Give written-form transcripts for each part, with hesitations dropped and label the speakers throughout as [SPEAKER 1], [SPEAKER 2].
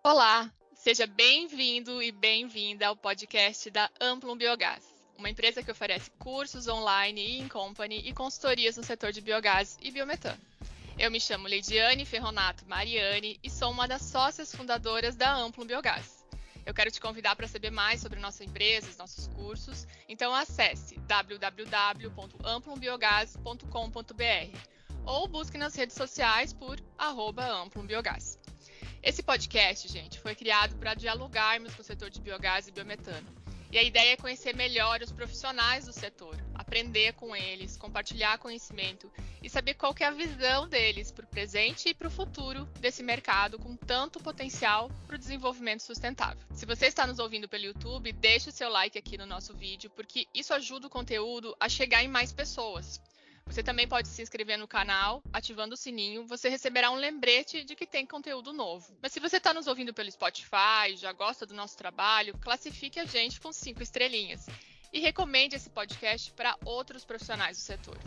[SPEAKER 1] Olá, seja bem-vindo e bem-vinda ao podcast da Amplum Biogás, uma empresa que oferece cursos online e in company e consultorias no setor de biogás e biometano. Eu me chamo Leidiane Ferronato Mariani e sou uma das sócias fundadoras da Amplum Biogás. Eu quero te convidar para saber mais sobre nossa empresa, os nossos cursos, então acesse www.amplumbiogas.com.br ou busque nas redes sociais por @amplumbiogás. Esse podcast, gente, foi criado para dialogarmos com o setor de biogás e biometano. E a ideia é conhecer melhor os profissionais do setor, aprender com eles, compartilhar conhecimento e saber qual que é a visão deles para o presente e para o futuro desse mercado com tanto potencial para o desenvolvimento sustentável. Se você está nos ouvindo pelo YouTube, deixe o seu like aqui no nosso vídeo, porque isso ajuda o conteúdo a chegar em mais pessoas. Você também pode se inscrever no canal, ativando o sininho, você receberá um lembrete de que tem conteúdo novo. Mas se você está nos ouvindo pelo Spotify, já gosta do nosso trabalho, classifique a gente com 5 estrelinhas. E recomende esse podcast para outros profissionais do setor.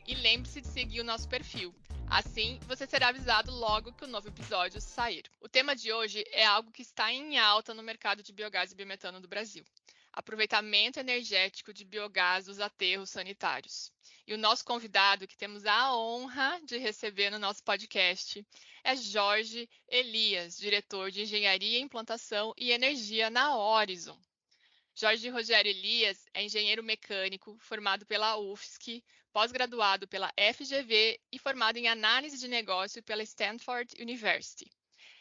[SPEAKER 1] E lembre-se de seguir o nosso perfil. Assim, você será avisado logo que o novo episódio sair. O tema de hoje é algo que está em alta no mercado de biogás e biometano do Brasil: aproveitamento energético de biogás dos aterros sanitários. E o nosso convidado, que temos a honra de receber no nosso podcast, é Jorge Elias, diretor de Engenharia, Implantação e Energia na Horizon. Jorge Rogério Elias é engenheiro mecânico, formado pela UFSC, pós-graduado pela FGV e formado em análise de negócio pela Stanford University.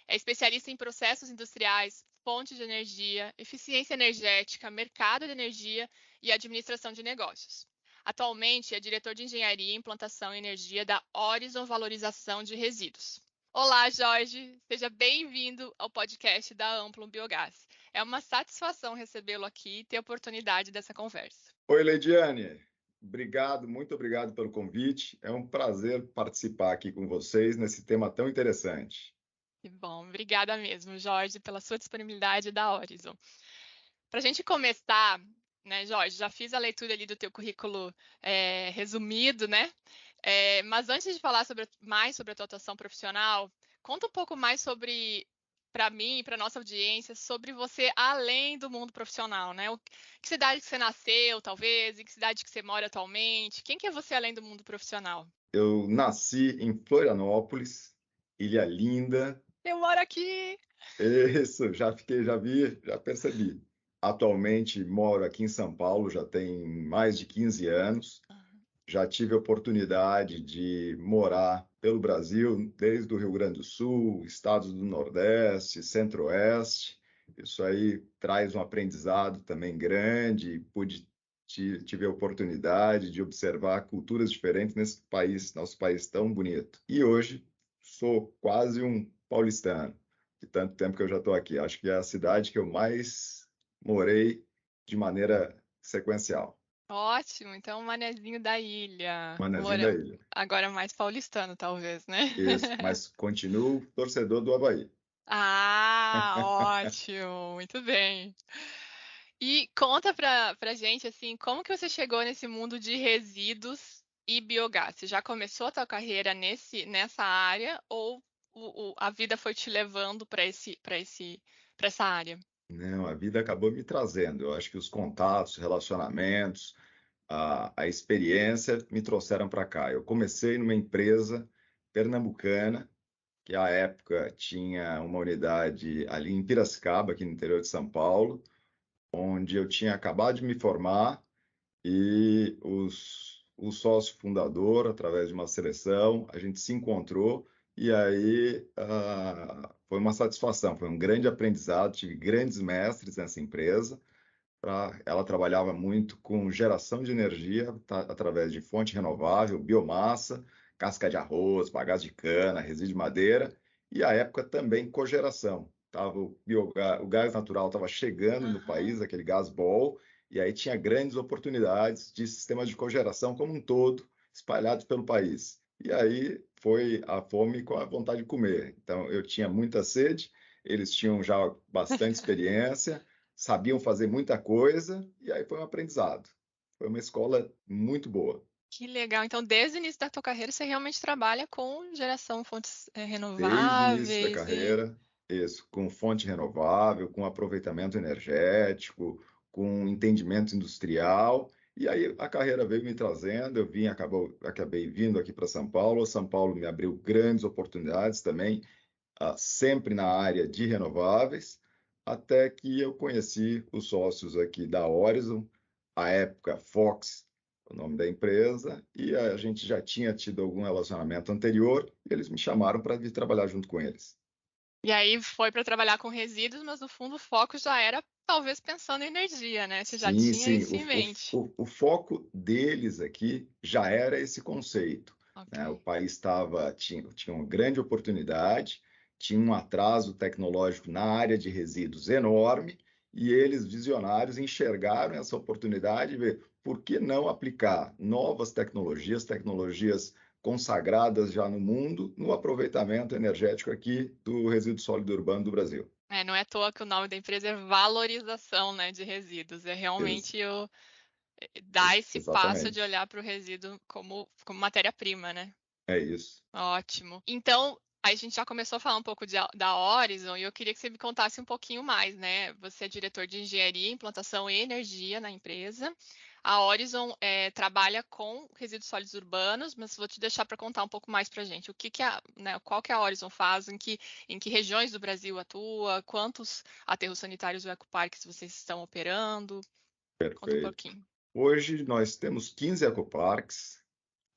[SPEAKER 1] É especialista em processos industriais, fontes de energia, eficiência energética, mercado de energia e administração de negócios. Atualmente é diretor de Engenharia, Implantação e Energia da Horizon Valorização de Resíduos. Olá, Jorge, seja bem-vindo ao podcast da Amplum Biogás. É uma satisfação recebê-lo aqui e ter a oportunidade dessa conversa.
[SPEAKER 2] Oi, Leidiane. Muito obrigado pelo convite. É um prazer participar aqui com vocês nesse tema tão interessante.
[SPEAKER 1] Que bom, obrigada mesmo, Jorge, pela sua disponibilidade da Horizon. Para a gente começar, né, Jorge, já fiz a leitura ali do teu currículo resumido, né? Mas antes de falar mais sobre a tua atuação profissional, conta um pouco mais para mim e para nossa audiência, sobre você além do mundo profissional, né? Que cidade que você nasceu, talvez, e que cidade que você mora atualmente? Quem que é você além do mundo profissional?
[SPEAKER 2] Eu nasci em Florianópolis, Ilha Linda.
[SPEAKER 1] Eu moro aqui!
[SPEAKER 2] Isso, já percebi. Atualmente moro aqui em São Paulo, já tem mais de 15 anos. Já tive a oportunidade de morar pelo Brasil, desde o Rio Grande do Sul, estados do Nordeste, Centro-Oeste. Isso aí traz um aprendizado também grande. Tive a oportunidade de observar culturas diferentes nesse país, nosso país tão bonito. E hoje sou quase um paulistano, de tanto tempo que eu já estou aqui. Acho que é a cidade que eu mais morei de maneira sequencial.
[SPEAKER 1] Ótimo, então manezinho da ilha.
[SPEAKER 2] Manezinho da ilha.
[SPEAKER 1] Agora mais paulistano, talvez, né?
[SPEAKER 2] Isso, mas continuo torcedor do Avaí.
[SPEAKER 1] Ótimo, muito bem. E conta pra gente, assim, como que você chegou nesse mundo de resíduos e biogás? Você já começou a tua carreira nessa área ou a vida foi te levando para essa área?
[SPEAKER 2] Não, a vida acabou me trazendo. Eu acho que os contatos, relacionamentos, a experiência me trouxeram para cá. Eu comecei numa empresa pernambucana, que à época tinha uma unidade ali em Piracicaba, aqui no interior de São Paulo, onde eu tinha acabado de me formar e o sócio fundador, através de uma seleção, a gente se encontrou e aí foi uma satisfação, foi um grande aprendizado, tive grandes mestres nessa empresa. Ela trabalhava muito com geração de energia através de fonte renovável, biomassa, casca de arroz, bagaço de cana, resíduo de madeira, e à época também cogeração. O gás natural estava chegando no país, aquele gás bol, e aí tinha grandes oportunidades de sistemas de cogeração como um todo, espalhados pelo país. E aí foi a fome com a vontade de comer. Então eu tinha muita sede, eles tinham já bastante experiência, sabiam fazer muita coisa, e aí foi um aprendizado. Foi uma escola muito boa.
[SPEAKER 1] Que legal. Então, desde o início da tua carreira, você realmente trabalha com geração de fontes
[SPEAKER 2] Desde o início da
[SPEAKER 1] renováveis e
[SPEAKER 2] carreira, isso, com fonte renovável, com aproveitamento energético, com entendimento industrial. E aí a carreira veio me trazendo, acabei vindo aqui para São Paulo. São Paulo me abriu grandes oportunidades também, sempre na área de renováveis, até que eu conheci os sócios aqui da Horizon, à época Fox, o nome da empresa, e a gente já tinha tido algum relacionamento anterior, e eles me chamaram para vir trabalhar junto com eles.
[SPEAKER 1] E aí foi para trabalhar com resíduos, mas no fundo o foco já era talvez pensando em energia, né? Você já
[SPEAKER 2] Sim,
[SPEAKER 1] tinha
[SPEAKER 2] sim.
[SPEAKER 1] isso em mente.
[SPEAKER 2] O foco deles aqui já era esse conceito,
[SPEAKER 1] Ok.
[SPEAKER 2] né? O país tinha uma grande oportunidade, tinha um atraso tecnológico na área de resíduos enorme, e eles, visionários, enxergaram essa oportunidade e ver por que não aplicar novas tecnologias, tecnologias consagradas já no mundo, no aproveitamento energético aqui do resíduo sólido urbano do Brasil.
[SPEAKER 1] É, não é à toa que o nome da empresa é valorização, né, de resíduos. É
[SPEAKER 2] Ex-
[SPEAKER 1] realmente dar esse passo de
[SPEAKER 2] Exatamente.
[SPEAKER 1] olhar para o resíduo como matéria-prima, né?
[SPEAKER 2] É isso.
[SPEAKER 1] Ótimo. Então, a gente já começou a falar um pouco da Horizon e eu queria que você me contasse um pouquinho mais, né? Você é diretor de engenharia, implantação e energia na empresa. A Horizon trabalha com resíduos sólidos urbanos, mas vou te deixar para contar um pouco mais para a gente. Qual que a Horizon faz, em que regiões do Brasil atua, quantos aterros sanitários ou ecoparques vocês estão operando? Conta um
[SPEAKER 2] Perfeito.
[SPEAKER 1] pouquinho.
[SPEAKER 2] Hoje nós temos 15 ecoparques,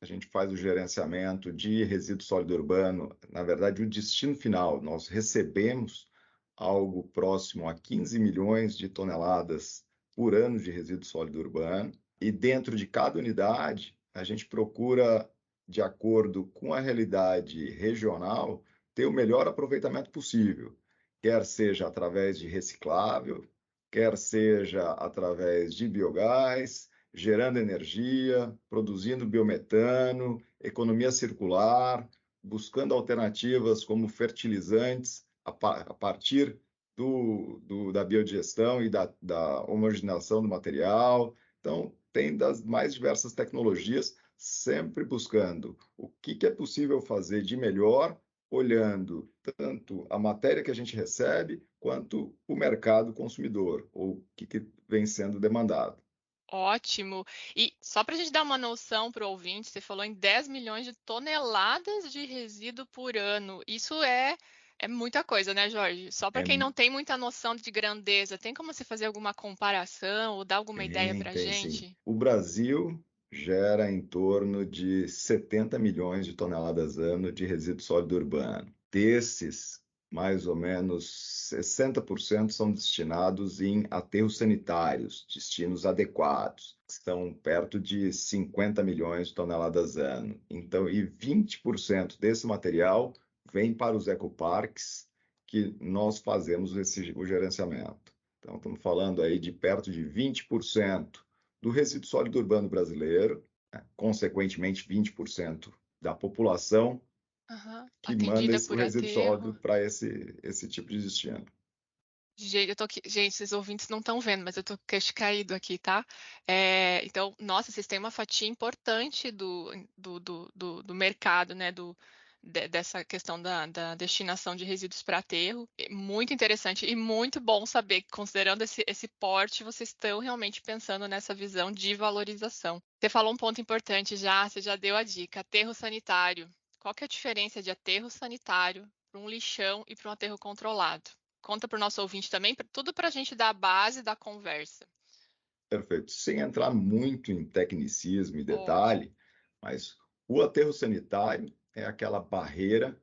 [SPEAKER 2] a gente faz o gerenciamento de resíduo sólido urbano, na verdade, o destino final, nós recebemos algo próximo a 15 milhões de toneladas por ano de resíduo sólido urbano, e dentro de cada unidade, a gente procura, de acordo com a realidade regional, ter o melhor aproveitamento possível, quer seja através de reciclável, quer seja através de biogás, gerando energia, produzindo biometano, economia circular, buscando alternativas como fertilizantes a partir da biodigestão e da homogeneização do material. Então, tem das mais diversas tecnologias, sempre buscando o que é possível fazer de melhor, olhando tanto a matéria que a gente recebe, quanto o mercado consumidor, ou o que vem sendo demandado.
[SPEAKER 1] Ótimo. E só para a gente dar uma noção para o ouvinte, você falou em 10 milhões de toneladas de resíduo por ano. Isso é muita coisa, né, Jorge? Só para
[SPEAKER 2] É,
[SPEAKER 1] quem não tem muita noção de grandeza, tem como você fazer alguma comparação ou dar alguma ideia para a
[SPEAKER 2] tem sim.
[SPEAKER 1] gente?
[SPEAKER 2] O Brasil gera em torno de 70 milhões de toneladas ano de resíduo sólido urbano. Desses, mais ou menos 60% são destinados em aterros sanitários, destinos adequados, que são perto de 50 milhões de toneladas ano. Então, e 20% desse material vem para os ecoparques, que nós fazemos o gerenciamento. Então, estamos falando aí de perto de 20% do resíduo sólido urbano brasileiro, né? Consequentemente, 20% da população
[SPEAKER 1] Aham.
[SPEAKER 2] que manda
[SPEAKER 1] Atendida
[SPEAKER 2] o
[SPEAKER 1] por
[SPEAKER 2] resíduo sólido
[SPEAKER 1] aterro.
[SPEAKER 2] para esse tipo de destino.
[SPEAKER 1] Gente, esses ouvintes não estão vendo, mas eu tô queixo caído aqui, tá? Então, nossa, vocês têm uma fatia importante do mercado, né? Dessa questão da destinação de resíduos para aterro. Muito interessante e muito bom saber que, considerando esse porte, vocês estão realmente pensando nessa visão de valorização. Você falou um ponto importante já, você já deu a dica, aterro sanitário. Qual que é a diferença de aterro sanitário para um lixão e para um aterro controlado? Conta para o nosso ouvinte também, tudo para a gente dar a base da conversa.
[SPEAKER 2] Perfeito. Sem entrar muito em tecnicismo e
[SPEAKER 1] Ótimo.
[SPEAKER 2] detalhe, mas o aterro sanitário é aquela barreira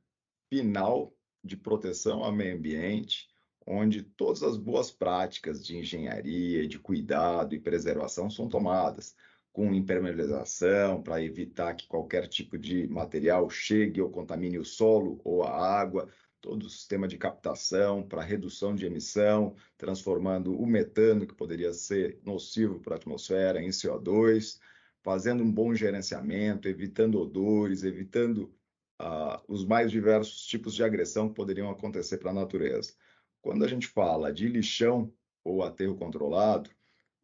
[SPEAKER 2] final de proteção ao meio ambiente, onde todas as boas práticas de engenharia, de cuidado e preservação são tomadas, com impermeabilização para evitar que qualquer tipo de material chegue ou contamine o solo ou a água, todo o sistema de captação para redução de emissão, transformando o metano, que poderia ser nocivo para a atmosfera, em CO2, fazendo um bom gerenciamento, evitando odores, evitando os mais diversos tipos de agressão que poderiam acontecer para a natureza. Quando a gente fala de lixão ou aterro controlado,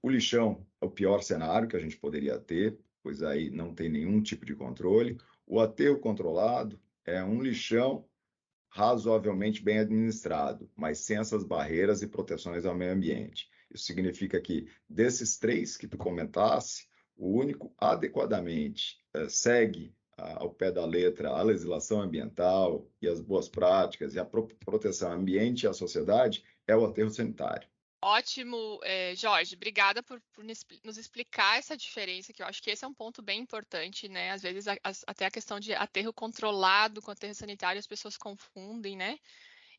[SPEAKER 2] o lixão é o pior cenário que a gente poderia ter, pois aí não tem nenhum tipo de controle. O aterro controlado é um lixão razoavelmente bem administrado, mas sem essas barreiras e proteções ao meio ambiente. Isso significa que, desses três que tu comentasse, o único adequadamente segue ao pé da letra a legislação ambiental e as boas práticas e a proteção ao ambiente e à sociedade é o aterro sanitário.
[SPEAKER 1] Ótimo, Jorge. Obrigada por nos explicar essa diferença, que eu acho que esse é um ponto bem importante, né? Às vezes até a questão de aterro controlado com aterro sanitário as pessoas confundem, né?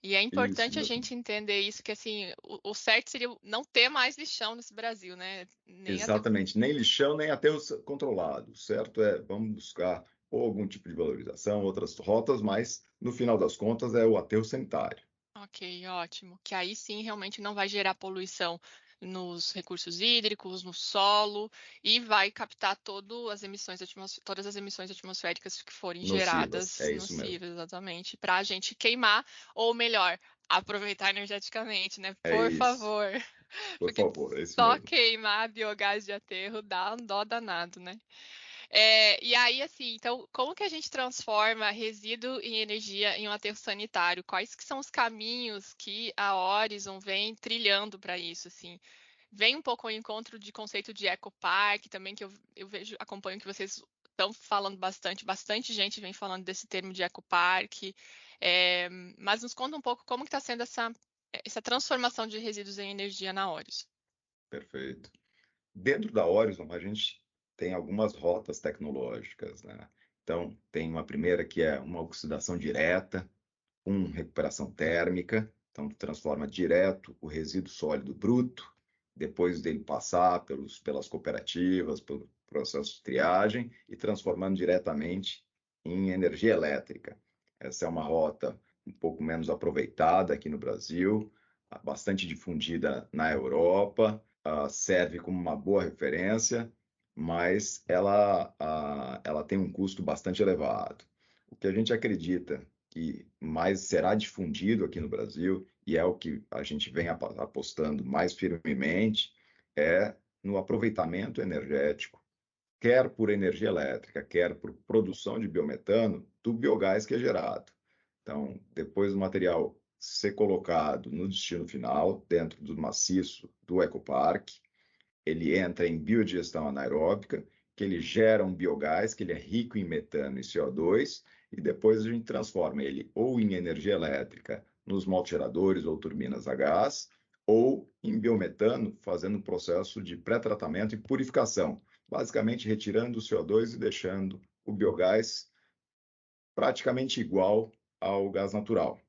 [SPEAKER 1] E é
[SPEAKER 2] Isso
[SPEAKER 1] importante a
[SPEAKER 2] mesmo.
[SPEAKER 1] gente entender isso, que assim, o certo seria não ter mais lixão nesse Brasil, né? Nem aterro.
[SPEAKER 2] Exatamente, nem lixão, nem aterro controlado, certo? Vamos buscar ou algum tipo de valorização, outras rotas, mas no final das contas é o aterro sanitário.
[SPEAKER 1] Ok, ótimo. Que aí sim realmente não vai gerar poluição nos recursos hídricos, no solo, e vai captar todas as emissões atmosféricas que forem
[SPEAKER 2] Nocivas,
[SPEAKER 1] geradas,
[SPEAKER 2] é isso mesmo.
[SPEAKER 1] nocivas, exatamente, para a gente queimar, ou melhor, aproveitar energeticamente, né?
[SPEAKER 2] É
[SPEAKER 1] Por
[SPEAKER 2] isso,
[SPEAKER 1] favor.
[SPEAKER 2] por
[SPEAKER 1] Porque
[SPEAKER 2] favor, é isso
[SPEAKER 1] só
[SPEAKER 2] mesmo.
[SPEAKER 1] queimar biogás de aterro dá um dó danado, né? E aí, assim, então, como que a gente transforma resíduo em energia em um aterro sanitário? Quais que são os caminhos que a Horizon vem trilhando para isso, assim? Vem um pouco ao encontro de conceito de ecopark também, que eu vejo, acompanho que vocês estão falando bastante gente vem falando desse termo de ecopark. Mas nos conta um pouco como que está sendo essa transformação de resíduos em energia na Horizon.
[SPEAKER 2] Perfeito. Dentro da Horizon, a gente tem algumas rotas tecnológicas, né? Então, tem uma primeira que é uma oxidação direta, com recuperação térmica. Então, tu transforma direto o resíduo sólido bruto, depois dele passar pelas cooperativas, pelo processo de triagem, e transformando diretamente em energia elétrica. Essa é uma rota um pouco menos aproveitada aqui no Brasil, bastante difundida na Europa, serve como uma boa referência, mas ela tem um custo bastante elevado. O que a gente acredita que mais será difundido aqui no Brasil, e é o que a gente vem apostando mais firmemente, é no aproveitamento energético, quer por energia elétrica, quer por produção de biometano, do biogás que é gerado. Então, depois do material ser colocado no destino final, dentro do maciço do ecoparque, ele entra em biodigestão anaeróbica, que ele gera um biogás, que ele é rico em metano e CO2, e depois a gente transforma ele ou em energia elétrica nos multigeradores ou turbinas a gás, ou em biometano, fazendo um processo de pré-tratamento e purificação, basicamente retirando o CO2 e deixando o biogás praticamente igual ao gás natural,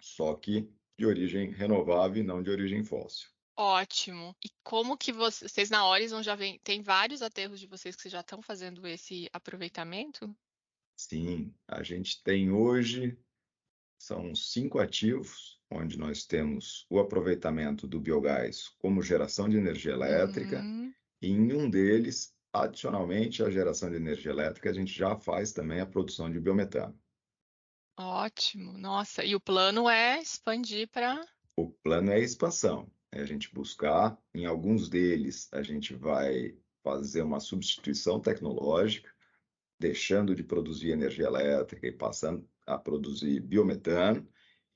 [SPEAKER 2] só que de origem renovável e não de origem fóssil.
[SPEAKER 1] Ótimo. E como que vocês na Horizon tem vários aterros de vocês que vocês já estão fazendo esse aproveitamento?
[SPEAKER 2] Sim, a gente tem hoje, são 5 ativos, onde nós temos o aproveitamento do biogás como geração de energia elétrica,
[SPEAKER 1] Uhum.
[SPEAKER 2] e em um deles, adicionalmente à geração de energia elétrica, a gente já faz também a produção de biometano.
[SPEAKER 1] Ótimo. Nossa, e o plano é expandir para.
[SPEAKER 2] O plano é a expansão, é a gente buscar, em alguns deles, a gente vai fazer uma substituição tecnológica, deixando de produzir energia elétrica e passando a produzir biometano,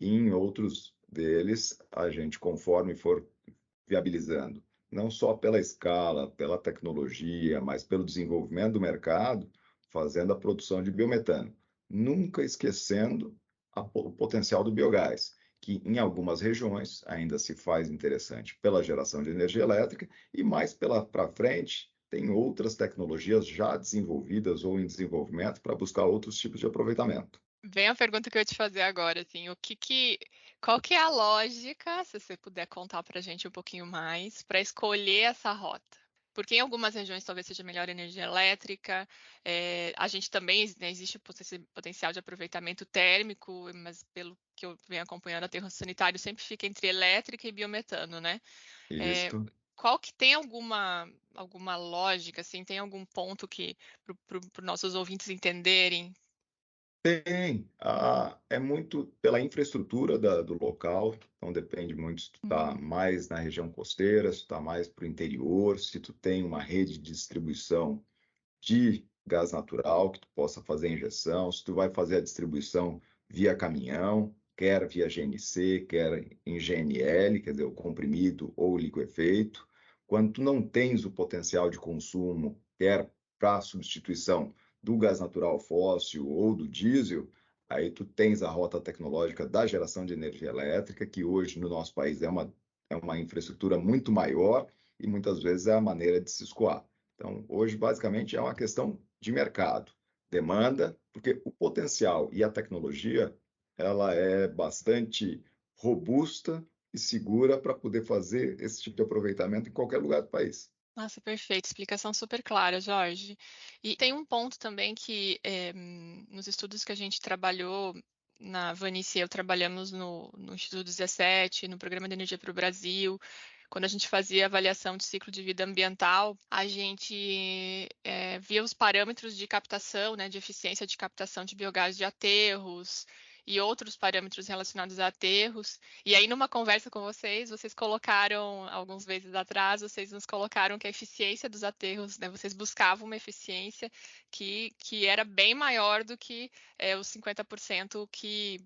[SPEAKER 2] e em outros deles, a gente, conforme for viabilizando, não só pela escala, pela tecnologia, mas pelo desenvolvimento do mercado, fazendo a produção de biometano, nunca esquecendo o potencial do biogás, que em algumas regiões ainda se faz interessante pela geração de energia elétrica, e mais para frente tem outras tecnologias já desenvolvidas ou em desenvolvimento para buscar outros tipos de aproveitamento.
[SPEAKER 1] Vem a pergunta que eu ia te fazer agora, assim, qual que é a lógica, se você puder contar para a gente um pouquinho mais, para escolher essa rota? Porque em algumas regiões talvez seja melhor energia elétrica, a gente também, né, existe potencial de aproveitamento térmico, mas pelo que eu venho acompanhando, aterro sanitário sempre fica entre elétrica e biometano, né? É,
[SPEAKER 2] Isto.
[SPEAKER 1] qual que tem alguma lógica, assim, tem algum ponto que para os nossos ouvintes entenderem?
[SPEAKER 2] Tem. É muito pela infraestrutura do local, então depende muito se tu está
[SPEAKER 1] Hum.
[SPEAKER 2] mais na região costeira, se tu está mais para o interior, se tu tem uma rede de distribuição de gás natural que tu possa fazer a injeção, se tu vai fazer a distribuição via caminhão, quer via GNC, quer em GNL, quer dizer, o comprimido ou o liquefeito. Quando tu não tens o potencial de consumo, quer para substituição do gás natural fóssil ou do diesel, aí tu tens a rota tecnológica da geração de energia elétrica, que hoje no nosso país é uma infraestrutura muito maior e muitas vezes é a maneira de se escoar. Então, hoje, basicamente, é uma questão de mercado, demanda, porque o potencial e a tecnologia, ela é bastante robusta e segura para poder fazer esse tipo de aproveitamento em qualquer lugar do país.
[SPEAKER 1] Nossa, perfeito, explicação super clara, Jorge. E tem um ponto também que, nos estudos que a gente trabalhou, na Vanice e eu trabalhamos no Instituto 17, no Programa de Energia para o Brasil, quando a gente fazia avaliação de ciclo de vida ambiental, a gente via os parâmetros de captação, né, de eficiência de captação de biogás de aterros e outros parâmetros relacionados a aterros. E aí, numa conversa com vocês colocaram, alguns meses atrás, vocês nos colocaram que a eficiência dos aterros, né, vocês buscavam uma eficiência que era bem maior do que os 50% que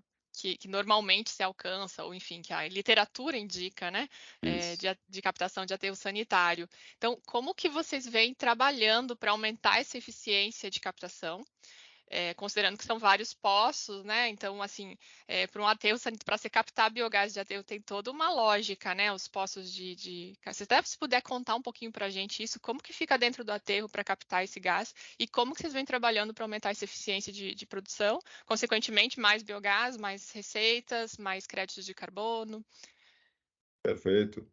[SPEAKER 1] normalmente se alcança, ou enfim, que a literatura indica, né,
[SPEAKER 2] Isso.
[SPEAKER 1] de captação de aterro sanitário. Então, como que vocês vêm trabalhando para aumentar essa eficiência de captação? Considerando que são vários poços, né? Então, assim, para um aterro, para você captar biogás de aterro, tem toda uma lógica, né? Os poços se até se puder contar um pouquinho para a gente isso, como que fica dentro do aterro para captar esse gás e como que vocês vêm trabalhando para aumentar essa eficiência de produção, consequentemente, mais biogás, mais receitas, mais créditos de carbono.
[SPEAKER 2] Perfeito.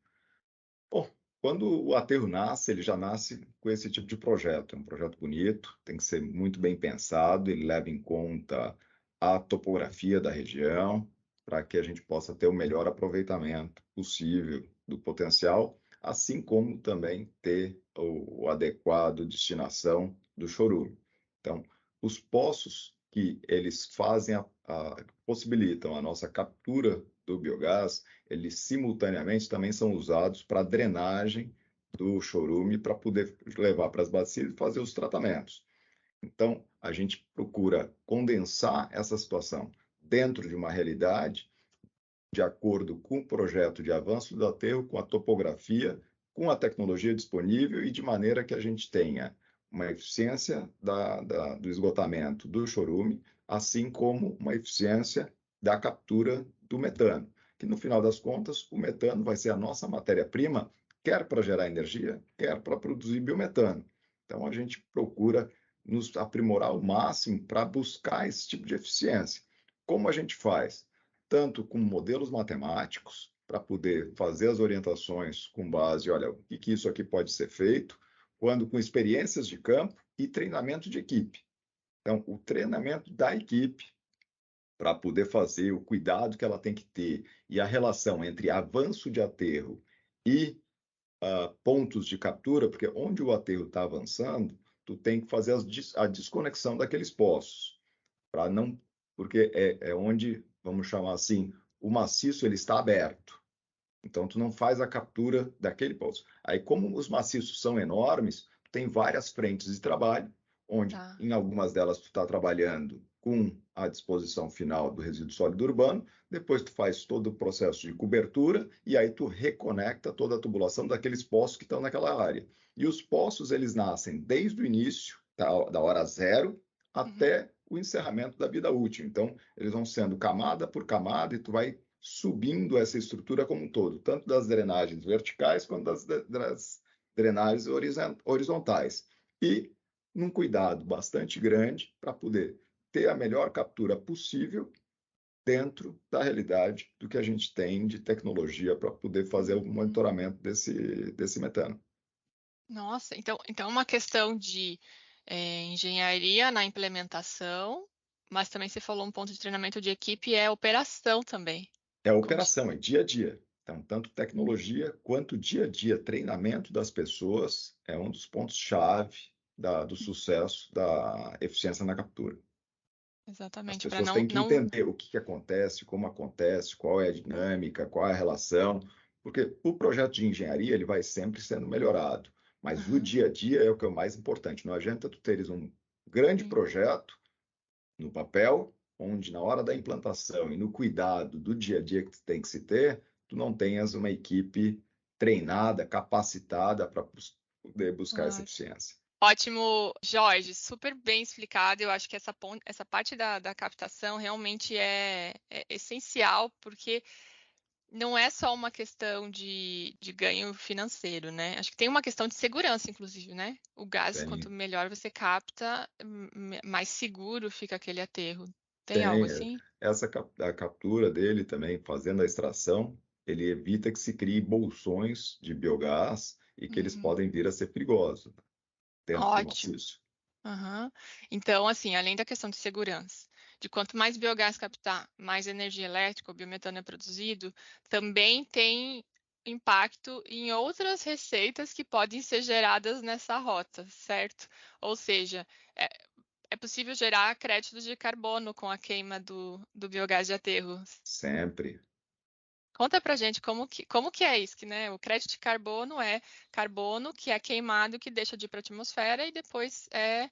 [SPEAKER 2] Bom, quando o aterro nasce, ele já nasce com esse tipo de projeto. É um projeto bonito, tem que ser muito bem pensado, ele leva em conta a topografia da região, para que a gente possa ter o melhor aproveitamento possível do potencial, assim como também ter o adequado destinação do chorume. Então, os poços que eles possibilitam a nossa captura do biogás, eles simultaneamente também são usados para drenagem do chorume para poder levar para as bacias e fazer os tratamentos. Então, a gente procura condensar essa situação dentro de uma realidade de acordo com o projeto de avanço do aterro, com a topografia, com a tecnologia disponível e de maneira que a gente tenha uma eficiência do esgotamento do chorume, assim como uma eficiência da captura do metano, que no final das contas o metano vai ser a nossa matéria-prima, quer para gerar energia, quer para produzir biometano. Então a gente procura nos aprimorar ao máximo para buscar esse tipo de eficiência. Como a gente faz? Tanto com modelos matemáticos, para poder fazer as orientações com base, olha, o que isso aqui pode ser feito, quando com experiências de campo e treinamento de equipe. Então, o treinamento da equipe para poder fazer o cuidado que ela tem que ter e a relação entre avanço de aterro e pontos de captura, porque onde o aterro está avançando, tu tem que fazer a desconexão daqueles poços, para não, porque é onde, vamos chamar assim, o maciço ele está aberto. Então, tu não faz a captura daquele poço. Aí, como os maciços são enormes, tem várias frentes de trabalho, onde
[SPEAKER 1] Tá.
[SPEAKER 2] em algumas delas tu está trabalhando com a disposição final do resíduo sólido urbano, depois tu faz todo o processo de cobertura e aí tu reconecta toda a tubulação daqueles poços que estão naquela área. E os poços, eles nascem desde o início, da hora zero,
[SPEAKER 1] Uhum.
[SPEAKER 2] até o encerramento da vida útil. Então, eles vão sendo camada por camada e tu vai subindo essa estrutura como um todo, tanto das drenagens verticais quanto das drenagens horizontais. E num cuidado bastante grande para poder ter a melhor captura possível dentro da realidade do que a gente tem de tecnologia para poder fazer o
[SPEAKER 1] Uhum.
[SPEAKER 2] monitoramento desse metano.
[SPEAKER 1] Nossa, então é uma questão de engenharia na implementação, mas também você falou um ponto de treinamento de equipe é operação também.
[SPEAKER 2] É a
[SPEAKER 1] Como...
[SPEAKER 2] operação, é dia a dia. Então, tanto tecnologia quanto dia a dia, treinamento das pessoas é um dos pontos-chave do sucesso da eficiência na captura. As
[SPEAKER 1] Exatamente, para
[SPEAKER 2] pessoas
[SPEAKER 1] não,
[SPEAKER 2] têm que
[SPEAKER 1] não.
[SPEAKER 2] entender o que acontece, como acontece, qual é a dinâmica, qual é a relação, porque o projeto de engenharia ele vai sempre sendo melhorado, mas o
[SPEAKER 1] Aham,
[SPEAKER 2] dia a dia é o que é o mais importante. Não adianta tu teres um grande
[SPEAKER 1] sim.
[SPEAKER 2] projeto no papel, onde na hora da implantação e no cuidado do dia a dia que tem que se ter, tu não tenhas uma equipe treinada, capacitada para poder buscar essa
[SPEAKER 1] Ai,
[SPEAKER 2] eficiência.
[SPEAKER 1] ótimo, Jorge, super bem explicado. Eu acho que essa parte da captação realmente é essencial, porque não é só uma questão de ganho financeiro, né? Acho que tem uma questão de segurança, inclusive, né? O gás, quanto
[SPEAKER 2] Tem,
[SPEAKER 1] melhor você capta, mais seguro fica aquele aterro. Tem algo
[SPEAKER 2] tem
[SPEAKER 1] assim?
[SPEAKER 2] a captura dele também, fazendo a extração, ele evita que se crie bolsões de biogás e que eles
[SPEAKER 1] Uhum.
[SPEAKER 2] podem vir a ser perigosos dentro do
[SPEAKER 1] Ótimo.
[SPEAKER 2] maciço.
[SPEAKER 1] Aham. Então, assim, além da questão de segurança, de quanto mais biogás captar, mais energia elétrica ou biometano é produzido, também tem impacto em outras receitas que podem ser geradas nessa rota, certo? Ou seja, é, é possível gerar créditos de carbono com a queima do biogás de aterro.
[SPEAKER 2] Sempre.
[SPEAKER 1] Conta pra gente como que é isso, que, né, o crédito de carbono é carbono que é queimado, que deixa de ir para a atmosfera e depois é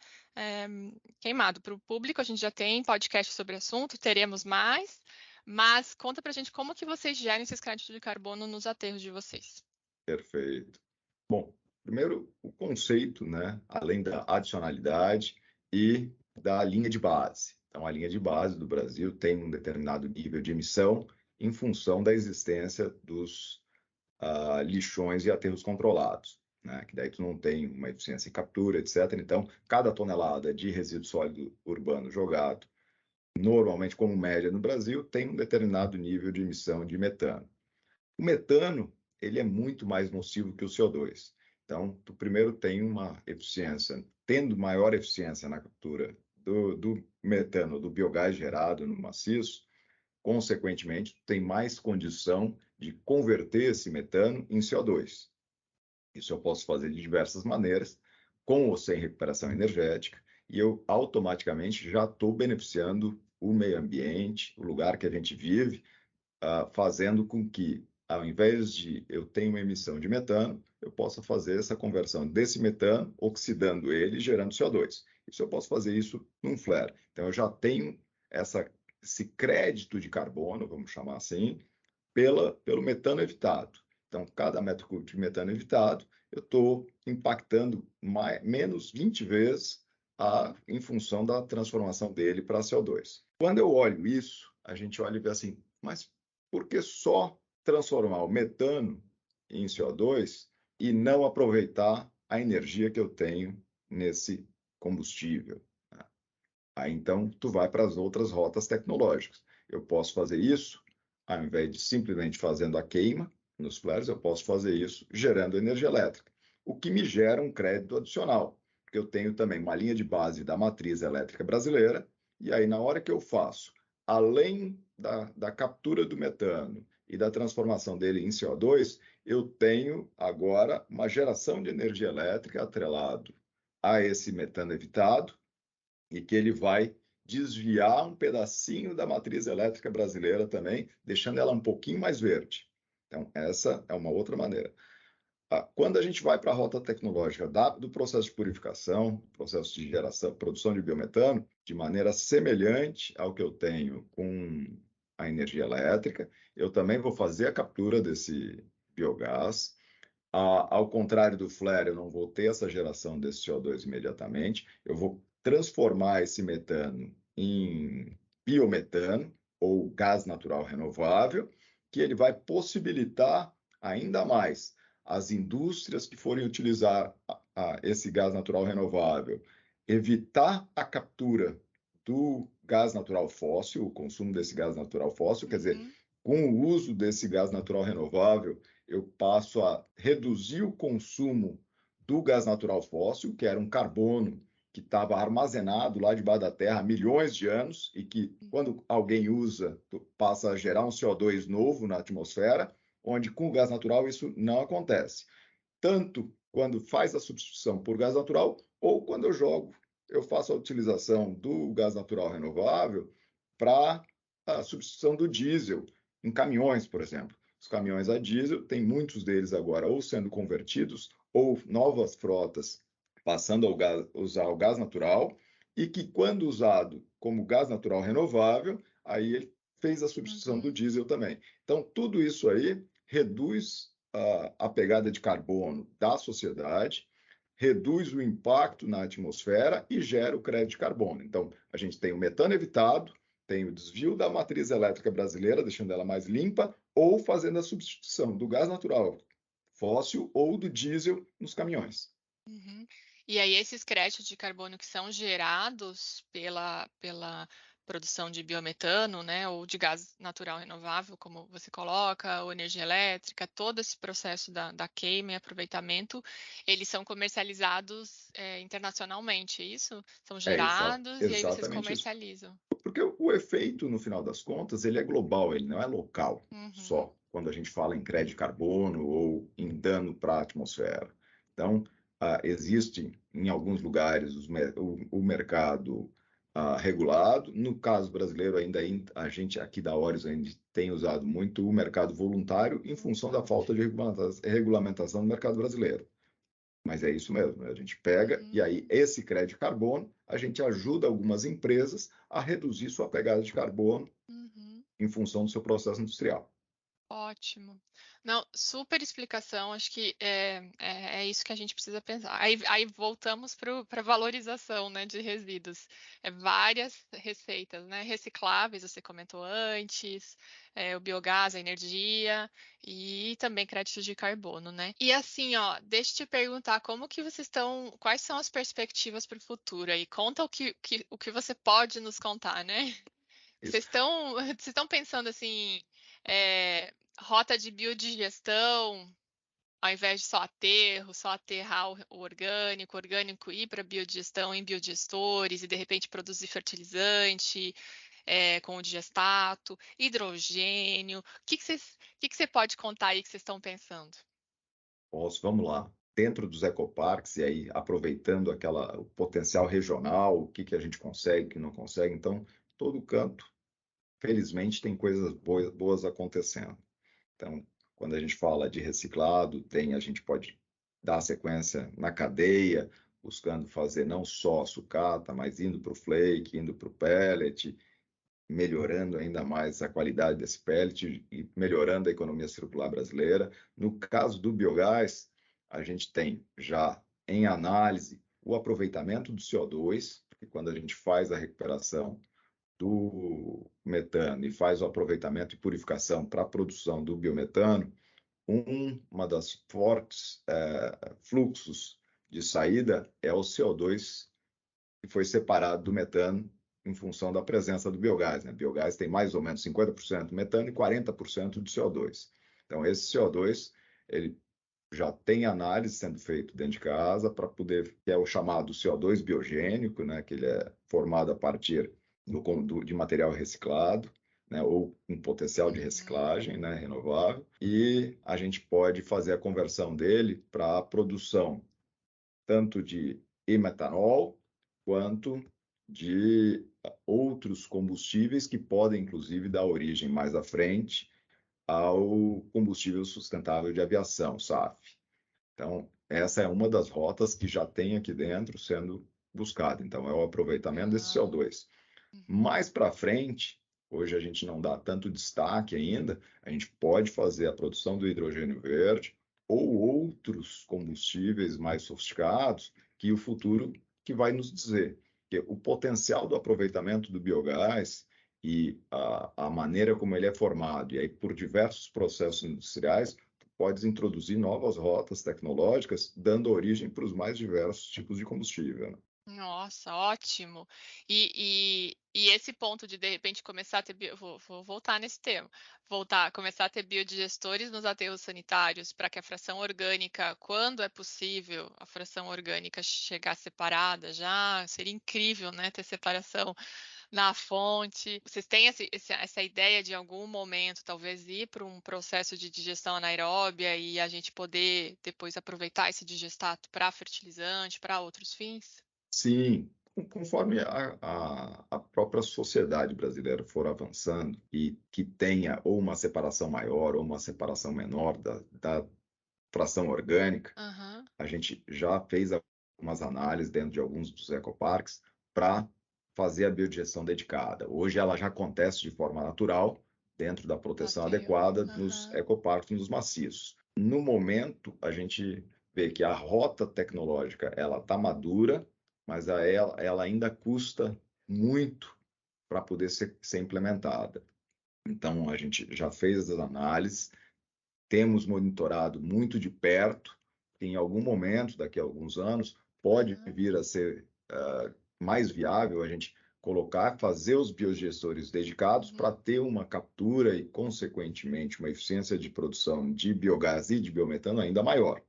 [SPEAKER 1] queimado. Para o público, a gente já tem podcast sobre o assunto, teremos mais, mas conta pra gente como que vocês geram esses créditos de carbono nos aterros de vocês.
[SPEAKER 2] Perfeito. Bom, primeiro o conceito, né? Além da adicionalidade e da linha de base. Então, a linha de base do Brasil tem um determinado nível de emissão em função da existência dos lixões e aterros controlados, né? Que daí tu não tem uma eficiência em captura, etc. Então, cada tonelada de resíduo sólido urbano jogado, normalmente como média no Brasil, tem um determinado nível de emissão de metano. O metano, ele é muito mais nocivo que o CO2. Então, tu primeiro tem uma eficiência, tendo maior eficiência na captura do metano, do biogás gerado no maciço, consequentemente, tu tem mais condição de converter esse metano em CO2. Isso eu posso fazer de diversas maneiras, com ou sem recuperação energética, e eu automaticamente já estou beneficiando o meio ambiente, o lugar que a gente vive, fazendo com que, ao invés de eu ter uma emissão de metano, eu possa fazer essa conversão desse metano, oxidando ele e gerando CO2. Isso eu posso fazer isso num flare. Então, eu já tenho esse crédito de carbono, vamos chamar assim, pelo metano evitado. Então, cada metro cúbico de metano evitado, eu estou impactando menos 20 vezes em função da transformação dele para CO2. Quando eu olho isso, a gente olha e vê assim, mas por que só transformar o metano em CO2 e não aproveitar a energia que eu tenho nesse combustível? Aí então tu vai para as outras rotas tecnológicas. Eu posso fazer isso, ao invés de simplesmente fazendo a queima nos flares, eu posso fazer isso gerando energia elétrica, o que me gera um crédito adicional, porque eu tenho também uma linha de base da matriz elétrica brasileira, e aí na hora que eu faço, além da captura do metano e da transformação dele em CO2, eu tenho agora uma geração de energia elétrica atrelado a esse metano evitado, e que ele vai desviar um pedacinho da matriz elétrica brasileira também, deixando ela um pouquinho mais verde. Então, essa é uma outra maneira. Quando a gente vai para a rota tecnológica do processo de purificação, processo de geração, produção de biometano, de maneira semelhante ao que eu tenho com a energia elétrica, eu também vou fazer a captura desse biogás. Ao contrário do flare, eu não vou ter essa geração desse CO2 imediatamente, eu vou transformar esse metano em biometano, ou gás natural renovável, que ele vai possibilitar ainda mais as indústrias que forem utilizar esse gás natural renovável, evitar a captura do gás natural fóssil, o consumo desse gás natural fóssil, quer dizer,
[SPEAKER 1] Uhum.
[SPEAKER 2] com o uso desse gás natural renovável, eu passo a reduzir o consumo do gás natural fóssil, que era um carbono que estava armazenado lá debaixo da terra há milhões de anos e que, quando alguém usa, passa a gerar um CO2 novo na atmosfera, onde com o gás natural isso não acontece. Tanto quando faz a substituição por gás natural ou quando eu faço a utilização do gás natural renovável para a substituição do diesel em caminhões, por exemplo. Os caminhões a diesel, tem muitos deles agora ou sendo convertidos ou novas frotas passando a usar o gás natural e que, quando usado como gás natural renovável, aí ele fez a substituição do diesel também. Então, tudo isso aí reduz a pegada de carbono da sociedade, reduz o impacto na atmosfera e gera o crédito de carbono. Então, a gente tem o metano evitado, tem o desvio da matriz elétrica brasileira, deixando ela mais limpa, ou fazendo a substituição do gás natural fóssil ou do diesel nos caminhões.
[SPEAKER 1] Uhum. E aí esses créditos de carbono que são gerados pela produção de biometano, né, ou de gás natural renovável, como você coloca, ou energia elétrica, todo esse processo da queima e aproveitamento, eles são comercializados internacionalmente, é isso? São gerados e aí vocês
[SPEAKER 2] Exatamente isso.
[SPEAKER 1] comercializam.
[SPEAKER 2] Porque o efeito, no final das contas, ele é global, ele não é local
[SPEAKER 1] Uhum.
[SPEAKER 2] só, quando a gente fala em crédito de carbono ou em dano para a atmosfera. Então, existe em alguns lugares o mercado regulado. No caso brasileiro, ainda a gente aqui da Orion ainda tem usado muito o mercado voluntário em função da falta de regulamentação do mercado brasileiro. Mas é isso mesmo, a gente pega e aí esse crédito de carbono, a gente ajuda algumas empresas a reduzir sua pegada de carbono em função do seu processo industrial.
[SPEAKER 1] Ótimo. Não, super explicação. Acho que é isso que a gente precisa pensar. Aí voltamos para a valorização, né, de resíduos. Várias receitas, né? Recicláveis, você comentou antes, o biogás, a energia e também créditos de carbono, né? E assim, ó, deixa eu te perguntar, como que vocês estão, quais são as perspectivas para o futuro aí? Conta o que você pode nos contar, né?
[SPEAKER 2] Isso.
[SPEAKER 1] Vocês estão pensando assim, rota de biodigestão, ao invés de só aterro, só aterrar o orgânico ir para biodigestão em biodigestores e de repente produzir fertilizante com o digestato, hidrogênio. Que você pode contar aí que vocês estão pensando?
[SPEAKER 2] Vamos lá. Dentro dos ecoparques, e aí aproveitando o potencial regional, o que a gente consegue, o que não consegue, então, todo canto, felizmente, tem coisas boas acontecendo. Então, quando a gente fala de reciclado, a gente pode dar sequência na cadeia, buscando fazer não só a sucata, mas indo para o flake, indo para o pellet, melhorando ainda mais a qualidade desse pellet e melhorando a economia circular brasileira. No caso do biogás, a gente tem já em análise o aproveitamento do CO2, porque quando a gente faz a recuperação do metano e faz o aproveitamento e purificação para a produção do biometano, uma das fortes fluxos de saída é o CO2 que foi separado do metano em função da presença do biogás, né? O biogás tem mais ou menos 50% metano e 40% de CO2. Então, esse CO2, ele já tem análise sendo feito dentro de casa para poder, que é o chamado CO2 biogênico, né? Que ele é formado a partir de material reciclado, né? Ou um potencial de reciclagem, né? Renovável. E a gente pode fazer a conversão dele para a produção tanto de etanol quanto de outros combustíveis que podem, inclusive, dar origem mais à frente ao combustível sustentável de aviação, SAF. Então, essa é uma das rotas que já tem aqui dentro sendo buscada. Então, é o aproveitamento desse CO2. Mais para frente, hoje a gente não dá tanto destaque ainda, a gente pode fazer a produção do hidrogênio verde ou outros combustíveis mais sofisticados que o futuro que vai nos dizer. Que o potencial do aproveitamento do biogás e a maneira como ele é formado, e aí por diversos processos industriais, pode introduzir novas rotas tecnológicas, dando origem para os mais diversos tipos de combustível, né?
[SPEAKER 1] Nossa, ótimo. E esse ponto de repente começar a ter vou voltar nesse tema, começar a ter biodigestores nos aterros sanitários para que a fração orgânica, quando é possível, a fração orgânica chegar separada já, seria incrível, né, ter separação na fonte. Vocês têm essa ideia de em algum momento talvez ir para um processo de digestão anaeróbia e a gente poder depois aproveitar esse digestato para fertilizante, para outros fins?
[SPEAKER 2] Sim, conforme a própria sociedade brasileira for avançando e que tenha ou uma separação maior ou uma separação menor da fração orgânica,
[SPEAKER 1] Aham.
[SPEAKER 2] a gente já fez algumas análises dentro de alguns dos ecoparques para fazer a biodigestão dedicada. Hoje ela já acontece de forma natural, dentro da proteção
[SPEAKER 1] Ok.
[SPEAKER 2] adequada nos
[SPEAKER 1] Aham.
[SPEAKER 2] ecoparques, nos maciços. No momento, a gente vê que a rota tecnológica ela está madura, mas ela ainda custa muito para poder ser implementada. Então, a gente já fez as análises, temos monitorado muito de perto, que em algum momento, daqui a alguns anos, pode
[SPEAKER 1] Aham.
[SPEAKER 2] vir a ser mais viável a gente colocar, fazer os biodigestores dedicados para
[SPEAKER 1] Uhum.
[SPEAKER 2] ter uma captura e, consequentemente, uma eficiência de produção de biogás e de biometano ainda maior.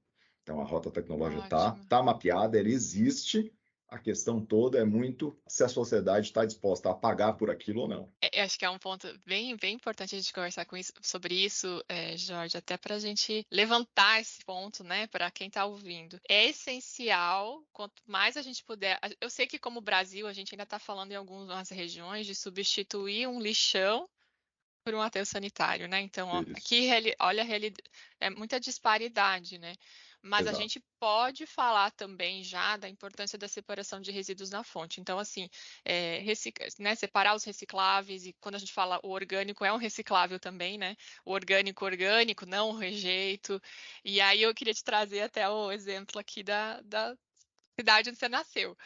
[SPEAKER 2] Então, a rota tecnológica
[SPEAKER 1] Ótimo.
[SPEAKER 2] tá mapeada, ela existe. A questão toda é muito se a sociedade está disposta a pagar por aquilo ou não.
[SPEAKER 1] Acho que é um ponto bem importante a gente conversar sobre isso, Jorge, até para a gente levantar esse ponto, né, para quem está ouvindo. É essencial, quanto mais a gente puder. Eu sei que, como Brasil, a gente ainda está falando em algumas regiões de substituir um lixão por um aterro sanitário, né? Então, ó,
[SPEAKER 2] Isso,
[SPEAKER 1] aqui olha a realidade, é muita disparidade, né? Mas a
[SPEAKER 2] exato.
[SPEAKER 1] gente pode falar também já da importância da separação de resíduos na fonte. Então, assim, né, separar os recicláveis, e quando a gente fala o orgânico, é um reciclável também, né? O orgânico, não o rejeito. E aí eu queria te trazer até o exemplo aqui da cidade onde você nasceu.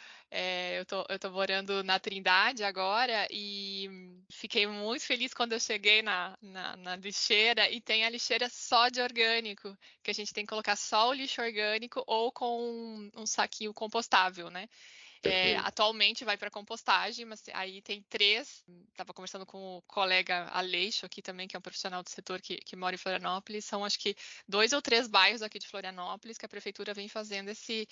[SPEAKER 1] Eu tô morando na Trindade agora e fiquei muito feliz quando eu cheguei na lixeira e tem a lixeira só de orgânico, que a gente tem que colocar só o lixo orgânico ou com um saquinho compostável, né?
[SPEAKER 2] Perfeito.
[SPEAKER 1] Atualmente vai para compostagem, mas aí tem três. Estava conversando com o colega Aleixo aqui também, que é um profissional do setor que mora em Florianópolis. São acho que 2 ou 3 bairros aqui de Florianópolis que a prefeitura vem fazendo esse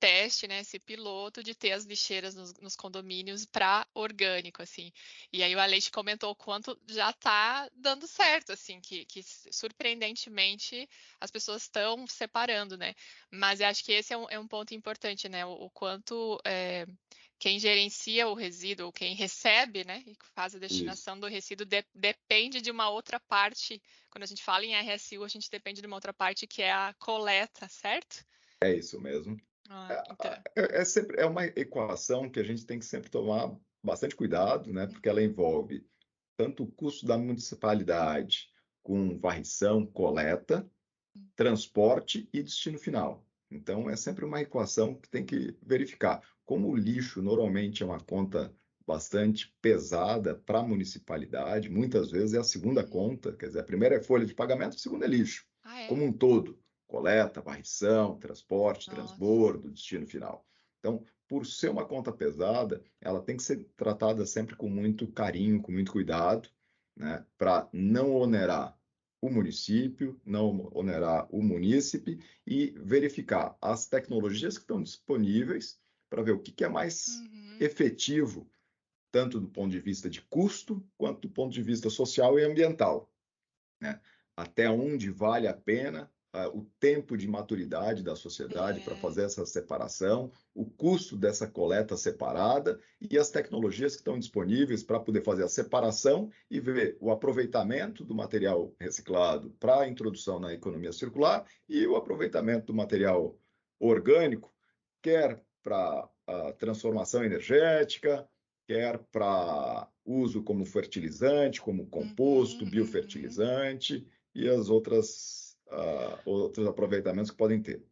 [SPEAKER 1] teste, né, esse piloto de ter as lixeiras nos condomínios para orgânico, assim. E aí o Aleixo comentou o quanto já está dando certo, assim, que surpreendentemente as pessoas estão separando, né? Mas eu acho que esse é um ponto importante, né? O quanto quem gerencia o resíduo, ou quem recebe, né, e faz a
[SPEAKER 2] Isso.
[SPEAKER 1] destinação do resíduo, depende de uma outra parte. Quando a gente fala em RSU, a gente depende de uma outra parte que é a coleta, certo?
[SPEAKER 2] É isso mesmo.
[SPEAKER 1] Ah, então.
[SPEAKER 2] É uma equação que a gente tem que sempre tomar bastante cuidado, né? Porque ela envolve tanto o custo da municipalidade com varrição, coleta, transporte e destino final. Então, é sempre uma equação que tem que verificar. Como o lixo normalmente é uma conta bastante pesada para a municipalidade, muitas vezes é a segunda
[SPEAKER 1] Uhum.
[SPEAKER 2] conta, quer dizer, a primeira é folha de pagamento, a segunda é lixo,
[SPEAKER 1] Ah, é?
[SPEAKER 2] como um todo, coleta, varrição, transporte,
[SPEAKER 1] Nossa.
[SPEAKER 2] transbordo, destino final. Então, por ser uma conta pesada, ela tem que ser tratada sempre com muito carinho, com muito cuidado, né, para não onerar o município, não onerar o munícipe e verificar as tecnologias que estão disponíveis para ver o que é mais
[SPEAKER 1] Uhum.
[SPEAKER 2] efetivo, tanto do ponto de vista de custo, quanto do ponto de vista social e ambiental, né? Até onde vale a pena o tempo de maturidade da sociedade para
[SPEAKER 1] É.
[SPEAKER 2] fazer essa separação, o custo dessa coleta separada e as tecnologias que estão disponíveis para poder fazer a separação e ver o aproveitamento do material reciclado para a introdução na economia circular e o aproveitamento do material orgânico, quer para a transformação energética, quer para uso como fertilizante, como composto,
[SPEAKER 1] Uhum, uhum.
[SPEAKER 2] biofertilizante e as outros aproveitamentos que podem ter.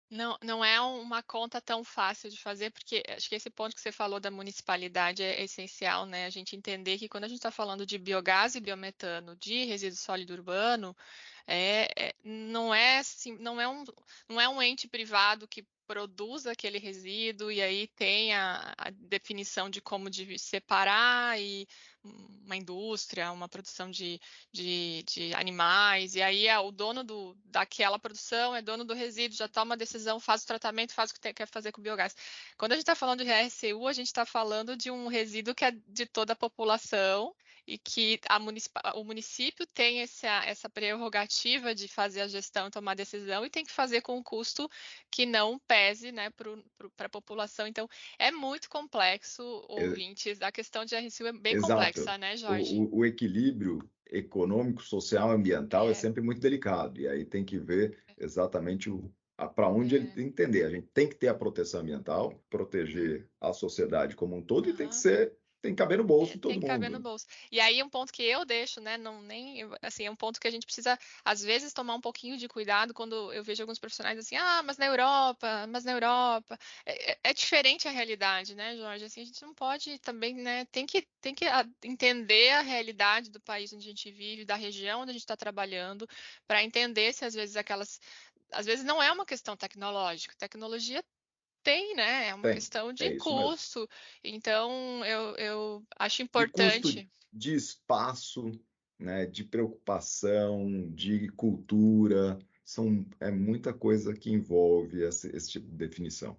[SPEAKER 1] Não é uma conta tão fácil de fazer, porque acho que esse ponto que você falou da municipalidade é essencial, né? A gente entender que quando a gente está falando de biogás e biometano de resíduo sólido urbano, não é assim, não é um ente privado que produz aquele resíduo e aí tem a definição de como de separar e uma indústria, uma produção de animais, e aí o dono daquela produção é dono do resíduo, já toma a decisão, faz o tratamento, faz o que quer fazer com o biogás. Quando a gente está falando de RCU, a gente está falando de um resíduo que é de toda a população e que o município tem essa prerrogativa de fazer a gestão e tomar a decisão e tem que fazer com um custo que não pese, né, para a população. Então, é muito complexo,
[SPEAKER 2] É,
[SPEAKER 1] ouvintes. A questão de RCU é bem
[SPEAKER 2] exato.
[SPEAKER 1] complexa, né, Jorge?
[SPEAKER 2] O equilíbrio econômico, social e ambiental é
[SPEAKER 1] É,
[SPEAKER 2] sempre muito delicado, e aí tem que ver exatamente para onde ele
[SPEAKER 1] É.
[SPEAKER 2] tem que entender. A gente tem que ter a proteção ambiental, proteger a sociedade como um todo e
[SPEAKER 1] Aham.
[SPEAKER 2] tem que caber no bolso
[SPEAKER 1] É,
[SPEAKER 2] de
[SPEAKER 1] tem
[SPEAKER 2] todo
[SPEAKER 1] que caber no
[SPEAKER 2] mundo.
[SPEAKER 1] bolso. E aí um ponto que eu deixo, né, não nem, assim, é um ponto que a gente precisa às vezes tomar um pouquinho de cuidado quando eu vejo alguns profissionais assim: "Ah, mas na Europa". É diferente a realidade, né, Jorge? Assim, a gente não pode também, né, tem que entender a realidade do país onde a gente vive, da região onde a gente está trabalhando, para entender se às vezes não é uma questão tecnológica. Tecnologia tem, né? É uma questão
[SPEAKER 2] É
[SPEAKER 1] de
[SPEAKER 2] isso mesmo.
[SPEAKER 1] custo. Então, eu acho
[SPEAKER 2] De custo
[SPEAKER 1] importante.
[SPEAKER 2] de espaço, né, de preocupação, de cultura, é muita coisa que envolve esse tipo de definição.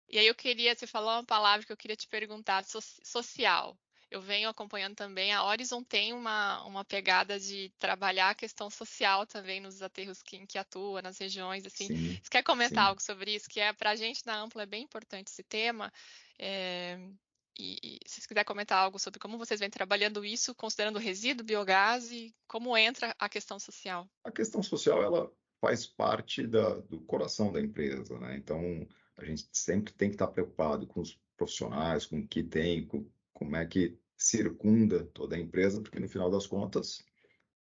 [SPEAKER 1] E aí eu queria, você falou uma palavra que eu queria te perguntar, social. Eu venho acompanhando também, a Horizon tem uma pegada de trabalhar a questão social também nos aterros que atua, nas regiões, assim.
[SPEAKER 2] Sim,
[SPEAKER 1] Você quer comentar
[SPEAKER 2] sim.
[SPEAKER 1] algo sobre isso? Que é para a gente na Ampla é bem importante esse tema. É, e se você quiser comentar algo sobre como vocês vêm trabalhando isso, considerando o resíduo, biogás e como entra a questão social.
[SPEAKER 2] A questão social, ela faz parte do coração da empresa, né? Então, a gente sempre tem que estar preocupado com os profissionais, com o que tem, com como é que circunda toda a empresa, porque no final das contas,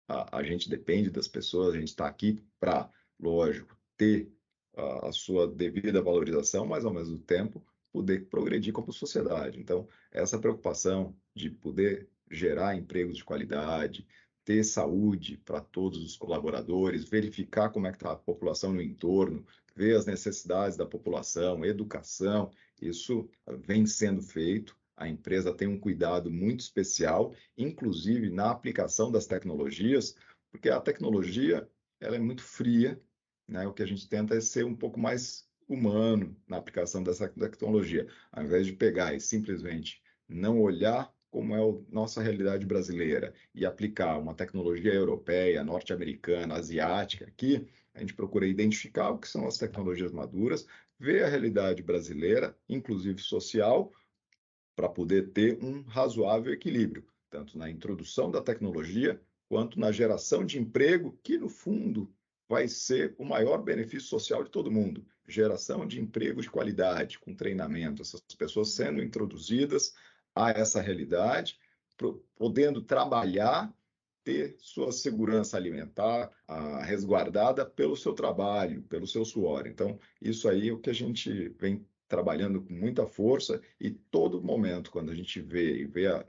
[SPEAKER 2] a gente depende das pessoas, a gente está aqui para, lógico, ter a sua devida valorização, mas ao mesmo tempo poder progredir como sociedade. Então, essa preocupação de poder gerar empregos de qualidade, ter saúde para todos os colaboradores, verificar como é que está a população no entorno, ver as necessidades da população, educação, isso vem sendo feito. A empresa tem um cuidado muito especial, inclusive na aplicação das tecnologias, porque a tecnologia ela é muito fria, né? O que a gente tenta é ser um pouco mais humano na aplicação dessa tecnologia, ao invés de pegar e simplesmente não olhar como é a nossa realidade brasileira e aplicar uma tecnologia europeia, norte-americana, asiática aqui, a gente procura identificar o que são as tecnologias maduras, ver a realidade brasileira, inclusive social, para poder ter um razoável equilíbrio, tanto na introdução da tecnologia quanto na geração de emprego, que no fundo vai ser o maior benefício social de todo mundo. Geração de emprego de qualidade, com treinamento, essas pessoas sendo introduzidas a essa realidade, podendo trabalhar, ter sua segurança alimentar resguardada pelo seu trabalho, pelo seu suor. Então, isso aí é o que a gente vem trabalhando com muita força e todo momento, quando a gente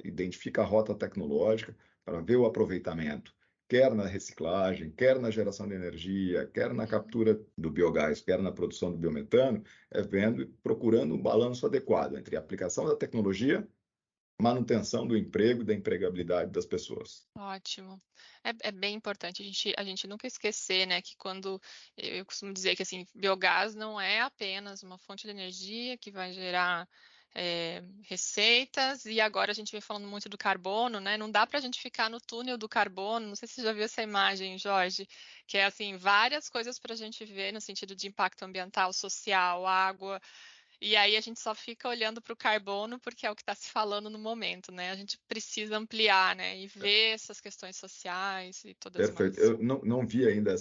[SPEAKER 2] identifica a rota tecnológica para ver o aproveitamento, quer na reciclagem, quer na geração de energia, quer na
[SPEAKER 1] Uhum.
[SPEAKER 2] captura do biogás, quer na produção do biometano, vendo e procurando um balanço adequado entre a aplicação da tecnologia, manutenção do emprego e da empregabilidade das pessoas.
[SPEAKER 1] Ótimo. É bem importante a gente nunca esquecer, né, que quando eu costumo dizer que assim, biogás não é apenas uma fonte de energia que vai gerar receitas, e agora a gente vem falando muito do carbono, né? Não dá para a gente ficar no túnel do carbono. Não sei se você já viu essa imagem, Jorge, que é assim, várias coisas para a gente ver no sentido de impacto ambiental, social, água. E aí a gente só fica olhando para o carbono porque é o que está se falando no momento, né? A gente precisa ampliar, né? E ver essas questões sociais e todas
[SPEAKER 2] Perfeito.
[SPEAKER 1] mais.
[SPEAKER 2] Eu não vi ainda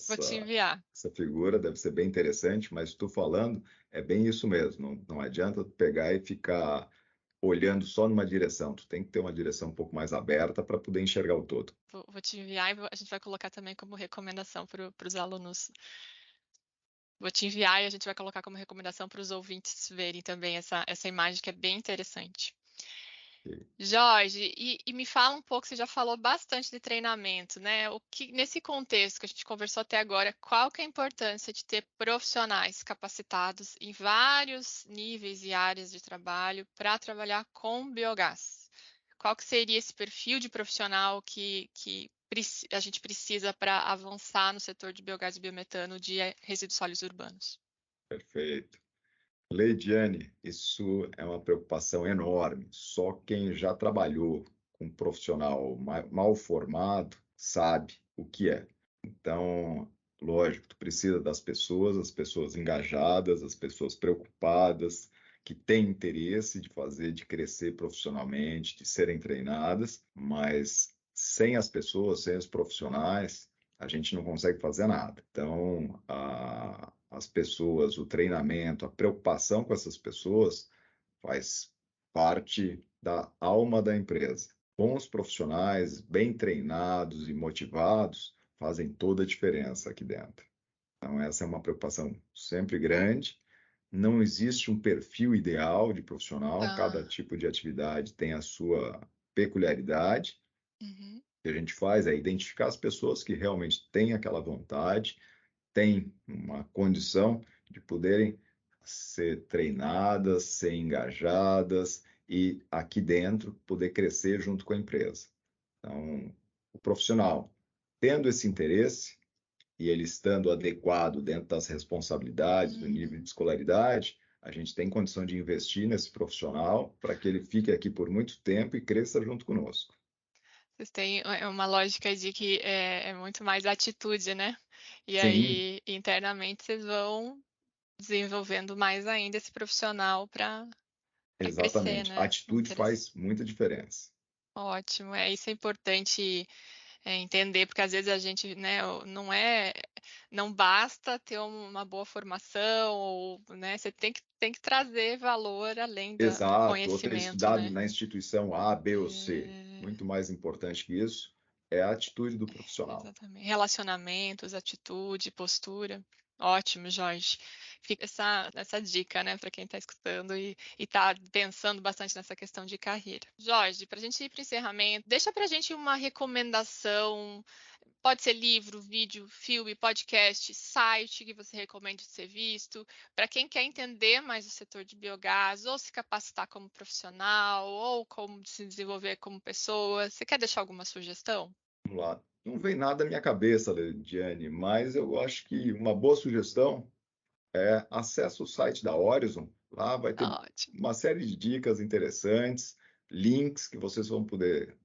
[SPEAKER 1] Vou te enviar.
[SPEAKER 2] essa figura, deve ser bem interessante, mas tu falando, é bem isso mesmo. Não adianta tu pegar e ficar olhando só numa direção. Tu tem que ter uma direção um pouco mais aberta para poder enxergar o todo.
[SPEAKER 1] Vou te enviar e a gente vai colocar também como recomendação para os alunos. Vou te enviar e a gente vai colocar como recomendação para os ouvintes verem também essa imagem que é bem interessante.
[SPEAKER 2] E,
[SPEAKER 1] Jorge, e me fala um pouco, você já falou bastante de treinamento, né? O que, nesse contexto que a gente conversou até agora, qual que é a importância de ter profissionais capacitados em vários níveis e áreas de trabalho para trabalhar com biogás? Qual que seria esse perfil de profissional que a gente precisa para avançar no setor de biogás e biometano de resíduos sólidos urbanos?
[SPEAKER 2] Perfeito. Leidiane, isso é uma preocupação enorme. Só quem já trabalhou com um profissional mal formado sabe o que é. Então, lógico, tu precisa das pessoas, as pessoas engajadas, as pessoas preocupadas, que têm interesse de fazer, de crescer profissionalmente, de serem treinadas, mas sem as pessoas, sem os profissionais, a gente não consegue fazer nada. Então, as pessoas, o treinamento, a preocupação com essas pessoas faz parte da alma da empresa. Bons profissionais, bem treinados e motivados, fazem toda a diferença aqui dentro. Então, essa é uma preocupação sempre grande. Não existe um perfil ideal de profissional, cada
[SPEAKER 1] Tá.
[SPEAKER 2] tipo de atividade tem a sua peculiaridade.
[SPEAKER 1] Uhum.
[SPEAKER 2] O que a gente faz é identificar as pessoas que realmente têm aquela vontade, têm uma condição de poderem ser treinadas, ser engajadas e aqui dentro poder crescer junto com a empresa. Então, o profissional tendo esse interesse e ele estando adequado dentro das responsabilidades, do nível de
[SPEAKER 1] Uhum.
[SPEAKER 2] escolaridade, a gente tem condição de investir nesse profissional para que ele fique aqui por muito tempo e cresça junto conosco.
[SPEAKER 1] Vocês têm uma lógica de que é muito mais atitude, né? E
[SPEAKER 2] Sim,
[SPEAKER 1] aí, internamente, vocês vão desenvolvendo mais ainda esse profissional para crescer,
[SPEAKER 2] exatamente. A
[SPEAKER 1] né?
[SPEAKER 2] atitude faz muita diferença.
[SPEAKER 1] Ótimo, isso é importante entender, porque às vezes a gente, né, não basta ter uma boa formação, ou, né, você tem que trazer valor além do
[SPEAKER 2] Exato, ou ter
[SPEAKER 1] conhecimento,
[SPEAKER 2] estudado
[SPEAKER 1] né?
[SPEAKER 2] na instituição A, B ou C.
[SPEAKER 1] É,
[SPEAKER 2] Muito mais importante que isso é a atitude do profissional.
[SPEAKER 1] exatamente. Relacionamentos, atitude, postura. Ótimo, Jorge. Fica essa dica, né, para quem está escutando e está pensando bastante nessa questão de carreira. Jorge, para a gente ir para o encerramento, deixa para a gente uma recomendação. Pode ser livro, vídeo, filme, podcast, site que você recomende ser visto, para quem quer entender mais o setor de biogás, ou se capacitar como profissional, ou como se desenvolver como pessoa. Você quer deixar alguma sugestão?
[SPEAKER 2] Vamos lá. Não vem nada à minha cabeça, Lidiane, mas eu acho que uma boa sugestão é acesse o site da Horizon. Lá vai ter
[SPEAKER 1] Ótimo.
[SPEAKER 2] uma série de dicas interessantes, links que vocês vão poder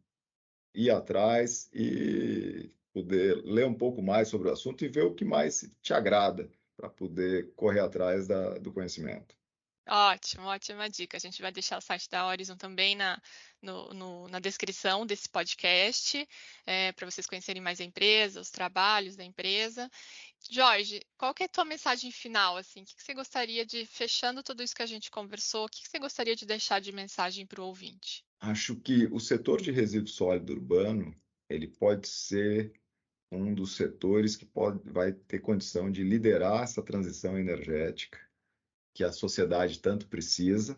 [SPEAKER 2] ir atrás e poder ler um pouco mais sobre o assunto e ver o que mais te agrada para poder correr atrás do conhecimento.
[SPEAKER 1] Ótimo, ótima dica. A gente vai deixar o site da Horizon também na descrição desse podcast, para vocês conhecerem mais a empresa, os trabalhos da empresa. Jorge, qual que é a tua mensagem final, assim? O que você gostaria de, fechando tudo isso que a gente conversou, o que você gostaria de deixar de mensagem para o ouvinte?
[SPEAKER 2] Acho que o setor de resíduo sólido urbano, ele pode ser um dos setores que vai ter condição de liderar essa transição energética que a sociedade tanto precisa.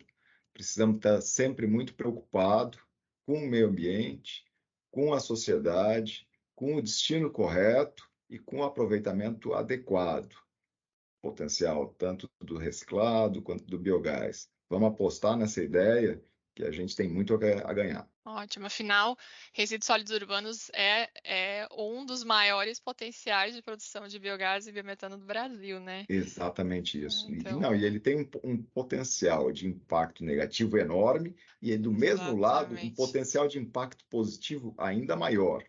[SPEAKER 2] Precisamos estar sempre muito preocupados com o meio ambiente, com a sociedade, com o destino correto e com o aproveitamento adequado, potencial tanto do reciclado quanto do biogás. Vamos apostar nessa ideia que a gente tem muito a ganhar.
[SPEAKER 1] Ótimo. Afinal, resíduos sólidos urbanos é um dos maiores potenciais de produção de biogás e biometano do Brasil, né?
[SPEAKER 2] Exatamente isso. E, não, e
[SPEAKER 1] Então,
[SPEAKER 2] ele tem um potencial de impacto negativo enorme e, do mesmo lado, um
[SPEAKER 1] exatamente.
[SPEAKER 2] potencial de impacto positivo ainda maior.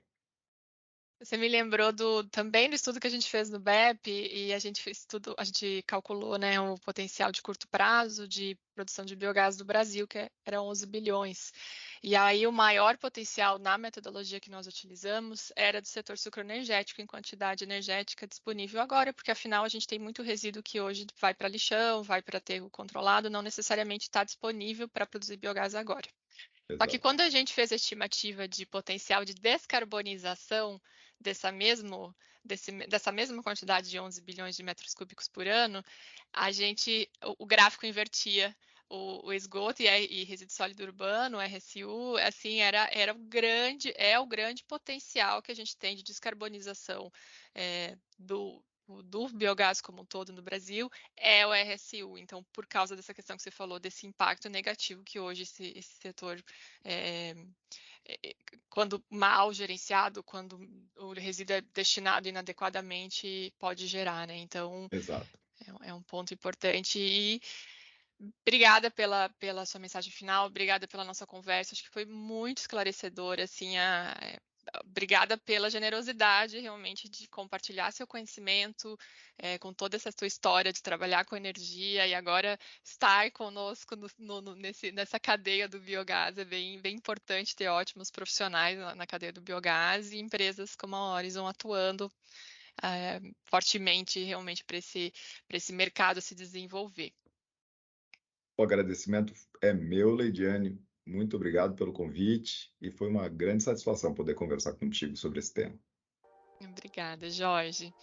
[SPEAKER 1] Você me lembrou também do estudo que a gente fez no BEP, e a gente calculou, né, o potencial de curto prazo de produção de biogás do Brasil, era 11 bilhões. E aí o maior potencial na metodologia que nós utilizamos era do setor sucroenergético em quantidade energética disponível agora, porque afinal a gente tem muito resíduo que hoje vai para lixão, vai para aterro controlado, não necessariamente está disponível para produzir biogás agora. Só que
[SPEAKER 2] Exato.
[SPEAKER 1] quando a gente fez a estimativa de potencial de descarbonização dessa mesma quantidade de 11 bilhões de metros cúbicos por ano, o gráfico invertia o esgoto e resíduo sólido urbano, o RSU, assim, é o grande potencial que a gente tem de descarbonização do biogás como um todo no Brasil, é o RSU. Então, por causa dessa questão que você falou, desse impacto negativo que hoje esse setor é, quando mal gerenciado, quando o resíduo é destinado inadequadamente, pode gerar, né? Então,
[SPEAKER 2] Exato.
[SPEAKER 1] é um ponto importante. E obrigada pela sua mensagem final, obrigada pela nossa conversa. Acho que foi muito esclarecedora, assim, obrigada pela generosidade realmente de compartilhar seu conhecimento com toda essa sua história de trabalhar com energia e agora estar conosco nessa cadeia do biogás. É bem importante ter ótimos profissionais na cadeia do biogás e empresas como a Horizon atuando fortemente realmente para esse mercado se desenvolver.
[SPEAKER 2] O agradecimento é meu, Leidiane. Muito obrigado pelo convite e foi uma grande satisfação poder conversar contigo sobre esse tema.
[SPEAKER 1] Obrigada, Jorge.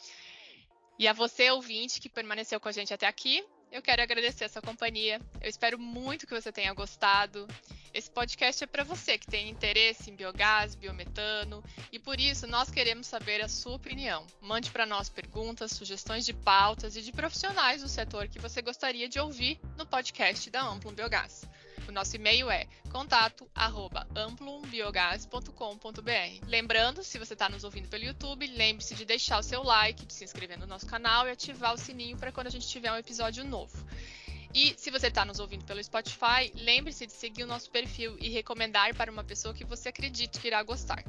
[SPEAKER 1] E a você, ouvinte, que permaneceu com a gente até aqui, eu quero agradecer a sua companhia. Eu espero muito que você tenha gostado. Esse podcast é para você que tem interesse em biogás, biometano, e por isso nós queremos saber a sua opinião. Mande para nós perguntas, sugestões de pautas e de profissionais do setor que você gostaria de ouvir no podcast da Amplum Biogás. O nosso e-mail é contato@amplumbiogás.com.br. Lembrando, se você está nos ouvindo pelo YouTube, lembre-se de deixar o seu like, de se inscrever no nosso canal e ativar o sininho para quando a gente tiver um episódio novo. E se você está nos ouvindo pelo Spotify, lembre-se de seguir o nosso perfil e recomendar para uma pessoa que você acredite que irá gostar.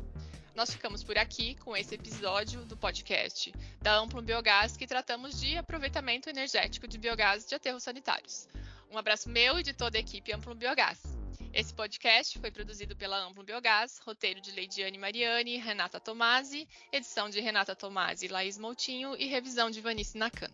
[SPEAKER 1] Nós ficamos por aqui com esse episódio do podcast da Amplum Biogás, que tratamos de aproveitamento energético de biogás de aterros sanitários. Um abraço meu e de toda a equipe Amplum Biogás. Esse podcast foi produzido pela Amplum Biogás, roteiro de Leidiane Mariani e Renata Tomasi, edição de Renata Tomasi e Laís Moutinho e revisão de Vanice Nakano.